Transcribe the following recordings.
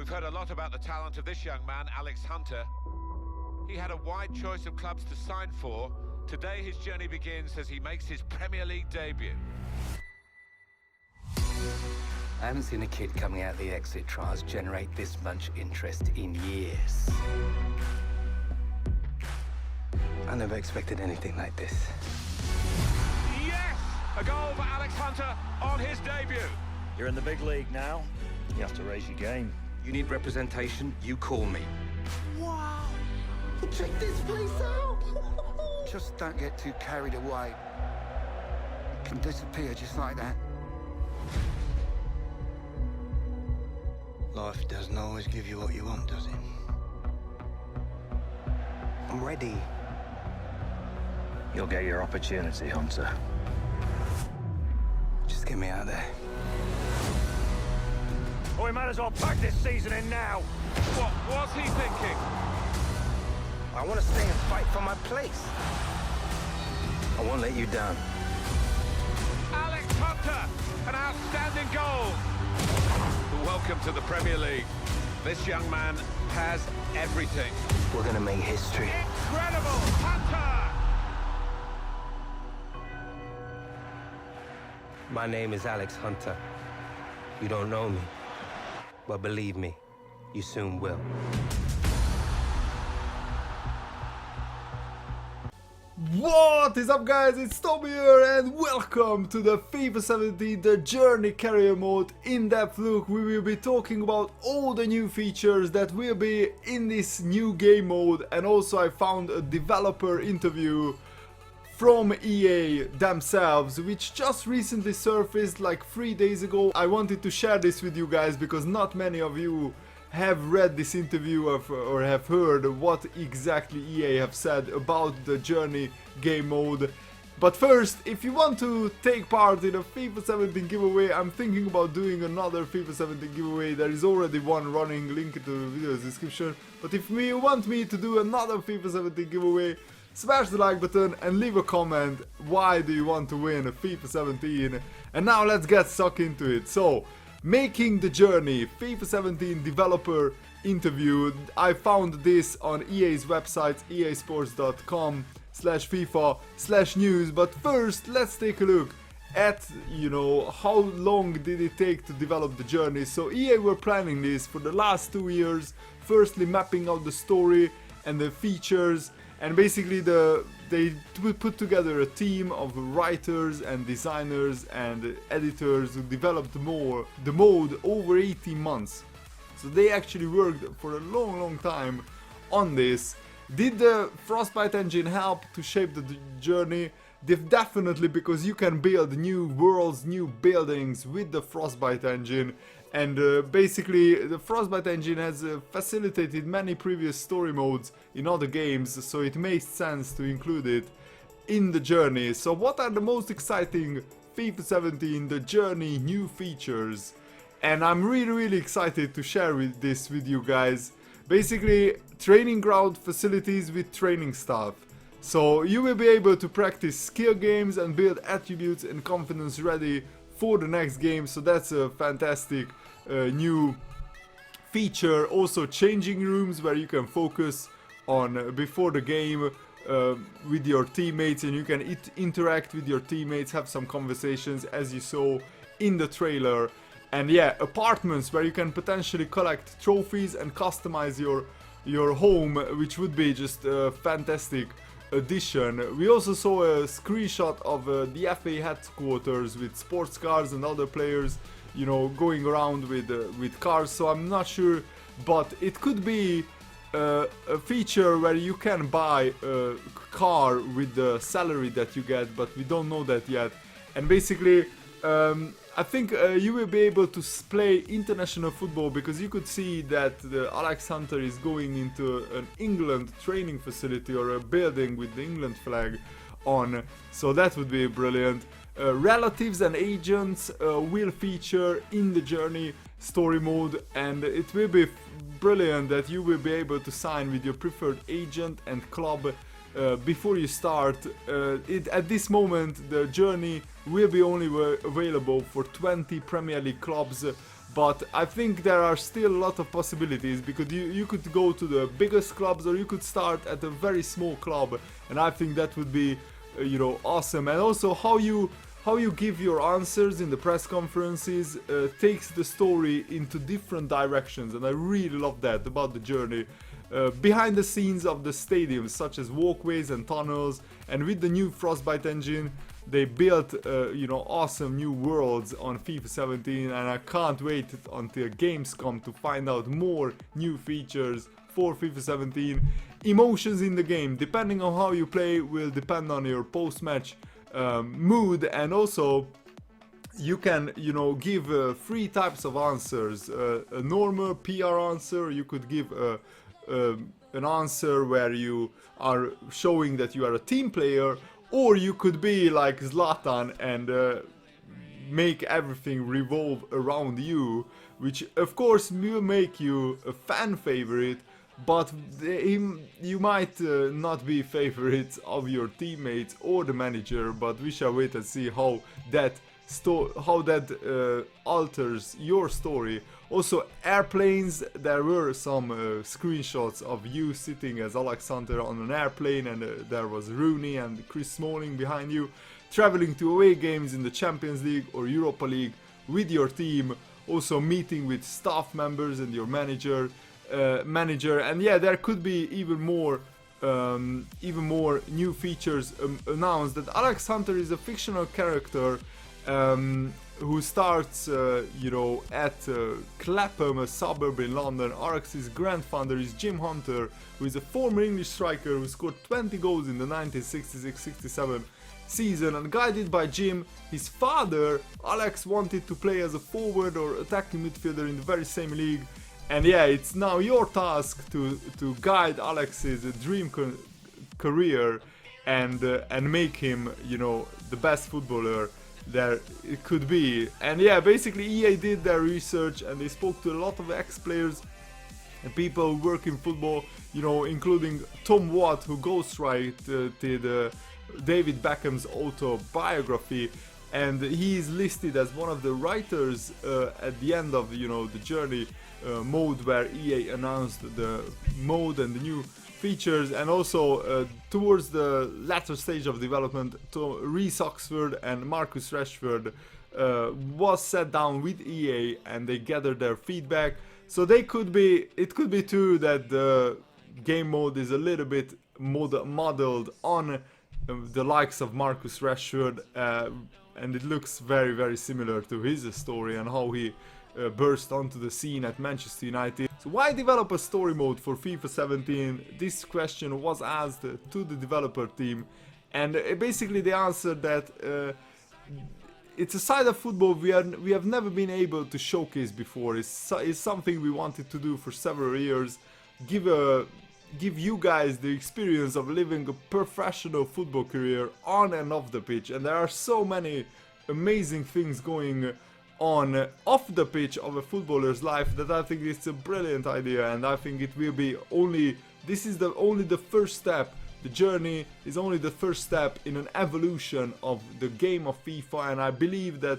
We've heard a lot about the talent of this young man, Alex Hunter. He had a wide choice of clubs to sign for. Today his journey begins as he makes his Premier League debut. I haven't seen a kid coming out of the exit trials generate this much interest in years. I never expected anything like this. Yes! A goal for Alex Hunter on his debut. You're in the big league now. You have to raise your game. You need representation, you call me. Wow! Check this place out! Just don't get too carried away. You can disappear just like that. Life doesn't always give you what you want, does it? I'm ready. You'll get your opportunity, Hunter. Just get me out there. Oh, we might as well pack this season in now. What was he thinking? I want to stay and fight for my place. I won't let you down. Alex Hunter, an outstanding goal. Welcome to the Premier League. This young man has everything. We're gonna make history. Incredible! Hunter! My name is Alex Hunter. You don't know me, but believe me, you soon will. What is up, guys? It's Tom here and welcome to the FIFA 17 The Journey Career Mode in-depth look. We will be talking about all the new features that will be in this new game mode, and also I found a developer interview from EA themselves, which just recently surfaced like 3 days ago. I wanted to share this with you guys because not many of you have read this interview or have heard what exactly EA have said about the Journey game mode. But first, if you want to take part in a FIFA 17 giveaway, I'm thinking about doing another FIFA 17 giveaway. There is already one running, link to the video description. But if you want me to do another FIFA 17 giveaway, smash the like button and leave a comment. Why do you want to win a FIFA 17? And now let's get stuck into it. So, making the journey, FIFA 17 developer interview. I found this on EA's website, easports.com/FIFA/news. But first, let's take a look at, how long did it take to develop the journey. So EA were planning this for the last 2 years, firstly mapping out the story and the features, and basically they put together a team of writers and designers and editors who developed the mode over 18 months. So they actually worked for a long time on this. Did the Frostbite engine help to shape the journey? Definitely, because you can build new worlds, new buildings with the Frostbite engine. And basically the Frostbite engine has facilitated many previous story modes in other games, so it makes sense to include it in the journey. So what are the most exciting FIFA 17 The Journey new features? And I'm really excited to share this with you guys. Basically, training ground facilities with training staff. So you will be able to practice skill games and build attributes and confidence ready for the next game. So that's a fantastic new feature. Also changing rooms where you can focus on before the game with your teammates, and you can interact with your teammates, have some conversations as you saw in the trailer. And yeah, apartments where you can potentially collect trophies and customize your home, which would be just a fantastic addition. We also saw a screenshot of the FA headquarters with sports cars and other players, going around with cars. So I'm not sure, but it could be a feature where you can buy a car with the salary that you get, but we don't know that yet. And basically, I think you will be able to play international football, because you could see that Alex Hunter is going into an England training facility or a building with the England flag on, so that would be brilliant. Relatives and agents will feature in the journey story mode, and it will be brilliant that you will be able to sign with your preferred agent and club before you start. At this moment the journey will be only available for 20 Premier League clubs, but I think there are still a lot of possibilities, because you could go to the biggest clubs, or you could start at a very small club, and I think that would be you know, awesome. And also how you give your answers in the press conferences takes the story into different directions, and I really love that about the journey. Behind the scenes of the stadiums, such as walkways and tunnels, and with the new Frostbite engine, they built you know, awesome new worlds on FIFA 17, and I can't wait until games come to find out more new features for FIFA 17. Emotions in the game, depending on how you play, will depend on your post-match mood, and also you can, you know, give 3 types of answers. A normal PR answer, you could give an answer where you are showing that you are a team player, or you could be like Zlatan and make everything revolve around you, which of course will make you a fan favorite, but you might not be favorites of your teammates or the manager. But we shall wait and see how that alters your story. Also, airplanes, there were some screenshots of you sitting as Alex Hunter on an airplane, and there was Rooney and Chris Smalling behind you, traveling to away games in the Champions League or Europa League with your team, also meeting with staff members and your manager, and yeah, there could be even more new features announced. That Alex Hunter is a fictional character who starts, you know, at Clapham, a suburb in London. Alex's grandfather is Jim Hunter, who is a former English striker who scored 20 goals in the 1966-67 season, and guided by Jim, his father, Alex wanted to play as a forward or attacking midfielder in the very same league. And yeah, it's now your task to guide Alex's dream career and make him, you know, the best footballer there it could be. And yeah, basically EA did their research, and they spoke to a lot of ex-players and people who work in football, you know, including Tom Watt, who ghostwrote David Beckham's autobiography, and he is listed as one of the writers at the end of, you know, the journey mode, where EA announced the mode and the new features. And also towards the latter stage of development, Reece Oxford and Marcus Rashford was sat down with EA, and they gathered their feedback. So it could be too that the game mode is a little bit modeled on the likes of Marcus Rashford, and it looks very, very similar to his story and how he burst onto the scene at Manchester United. So why develop a story mode for FIFA 17? This question was asked to the developer team, and basically they answered that it's a side of football we have never been able to showcase before. It's something we wanted to do for several years. Give you guys the experience of living a professional football career on and off the pitch, and there are so many amazing things going on off the pitch of a footballer's life that I think it's a brilliant idea, and I think it will be only the first step. The journey is only the first step in an evolution of the game of FIFA, and I believe that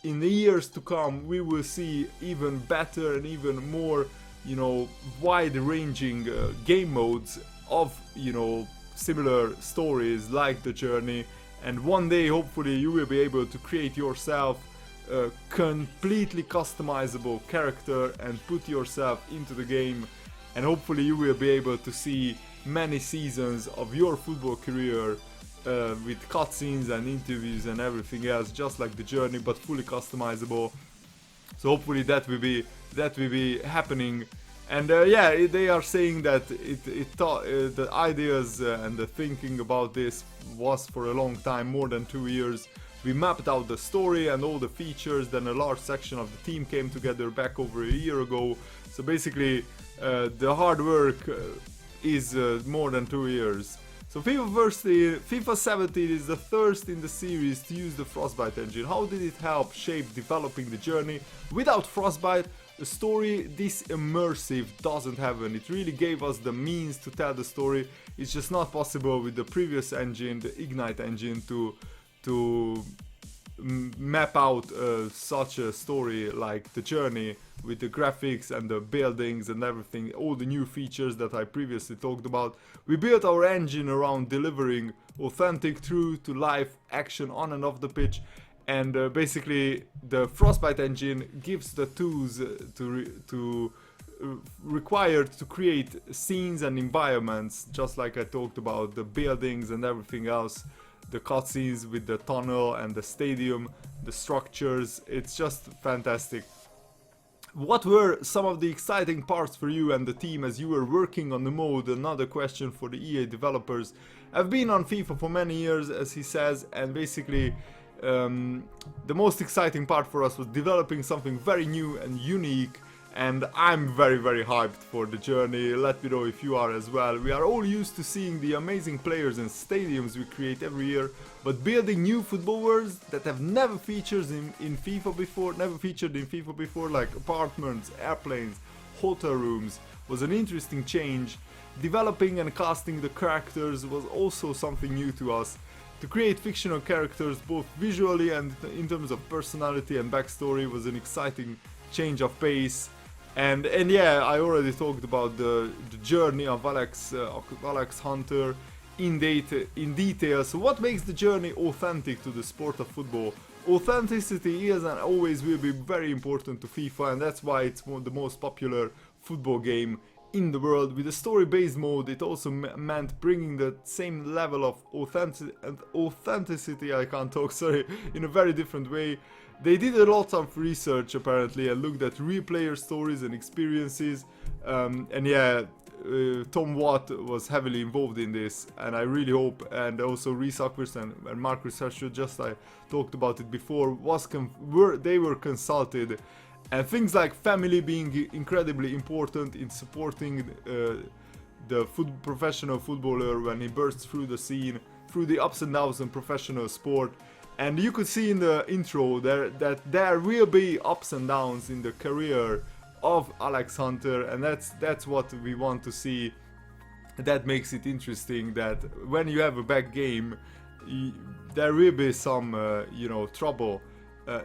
in the years to come we will see even better and even more, you know, wide-ranging game modes of, you know, similar stories like the journey. And one day hopefully you will be able to create yourself a completely customizable character and put yourself into the game, and hopefully you will be able to see many seasons of your football career with cutscenes and interviews and everything else, just like the journey, but fully customizable. So hopefully that will be happening. And yeah, they are saying that the ideas and the thinking about this was for a long time, more than 2 years. We mapped out the story and all the features, then a large section of the team came together back over a year ago. So basically the hard work is more than 2 years. So FIFA 17 is the first in the series to use the Frostbite engine. How did it help shape developing the journey? Without Frostbite, the story this immersive doesn't happen. It really gave us the means to tell the story. It's just not possible with the previous engine, the Ignite engine, to map out such a story like the journey with the graphics and the buildings and everything, all the new features that I previously talked about. We built our engine around delivering authentic, true to life action on and off the pitch, and basically the Frostbite engine gives the tools required to create scenes and environments, just like I talked about, the buildings and everything else, the cutscenes with the tunnel and the stadium, the structures. It's just fantastic. What were some of the exciting parts for you and the team as you were working on the mode? Another question for the EA developers. I've been on FIFA for many years, as he says, and basically the most exciting part for us was developing something very new and unique, and I'm very hyped for the journey. Let me know if you are as well. We are all used to seeing the amazing players and stadiums we create every year, but building new football worlds that have never featured in FIFA before, like apartments, airplanes, hotel rooms, was an interesting change. Developing and casting the characters was also something new to us. To create fictional characters both visually and in terms of personality and backstory was an exciting change of pace. And yeah, I already talked about the journey of Alex Hunter in detail. So what makes the journey authentic to the sport of football? Authenticity is and always will be very important to FIFA, and that's why it's the most popular football game in the world. With the story-based mode, it also meant bringing the same level of authenticity, I can't talk, sorry, in a very different way. They did a lot of research apparently and looked at real player stories and experiences, and yeah, Tom Watt was heavily involved in this, and I really hope, and also Reese Ackworth and Marcus Rashford, just I talked about it before, they were consulted, and things like family being incredibly important in supporting the professional footballer when he bursts through the scene, through the ups and downs in professional sport. And you could see in the intro that there will be ups and downs in the career of Alex Hunter, and that's what we want to see. That makes it interesting, that when you have a bad game, there will be some trouble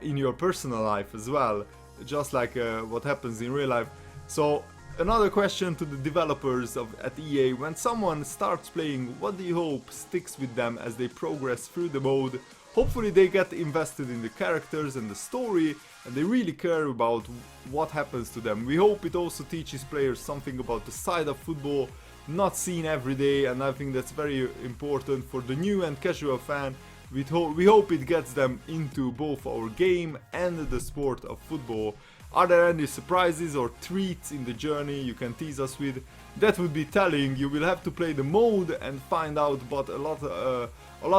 in your personal life as well, just like what happens in real life. So another question to the developers at EA: when someone starts playing, what do you hope sticks with them as they progress through the mode? Hopefully they get invested in the characters and the story, and they really care about what happens to them. We hope it also teaches players something about the side of football not seen every day, and I think that's very important for the new and casual fan. We hope it gets them into both our game and the sport of football. Are there any surprises or treats in the journey you can tease us with? That would be telling. You will have to play the mode and find out, but a lot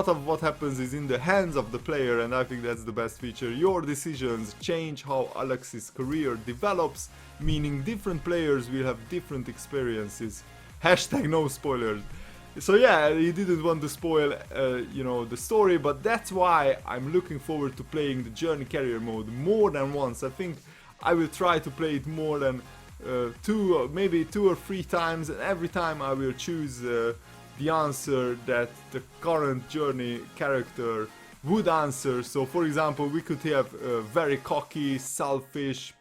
of what happens is in the hands of the player, and I think that's the best feature. Your decisions change how Alex's career develops, meaning different players will have different experiences. Hashtag no spoilers. So yeah, he didn't want to spoil the story, but that's why I'm looking forward to playing the Journey Carrier mode more than once. I think I will try to play it more than maybe two or three times, and every time I will choose the answer that the current Journey character would answer. So for example, we could have a very cocky, selfish,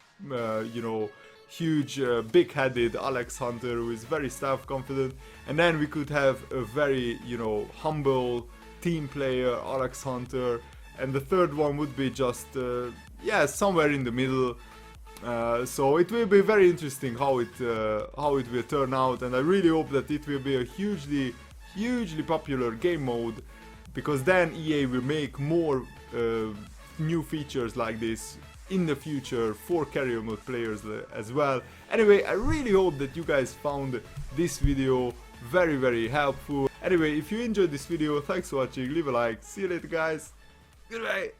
huge, big-headed Alex Hunter who is very self-confident, and then we could have a very, humble team player Alex Hunter, and the third one would be just, somewhere in the middle. So it will be very interesting how it will turn out, and I really hope that it will be a hugely popular game mode, because then EA will make more new features like this in the future for carrier mode players as well. Anyway, I really hope that you guys found this video very helpful. Anyway, if you enjoyed this video, thanks for watching, leave a like, see you later guys, goodbye.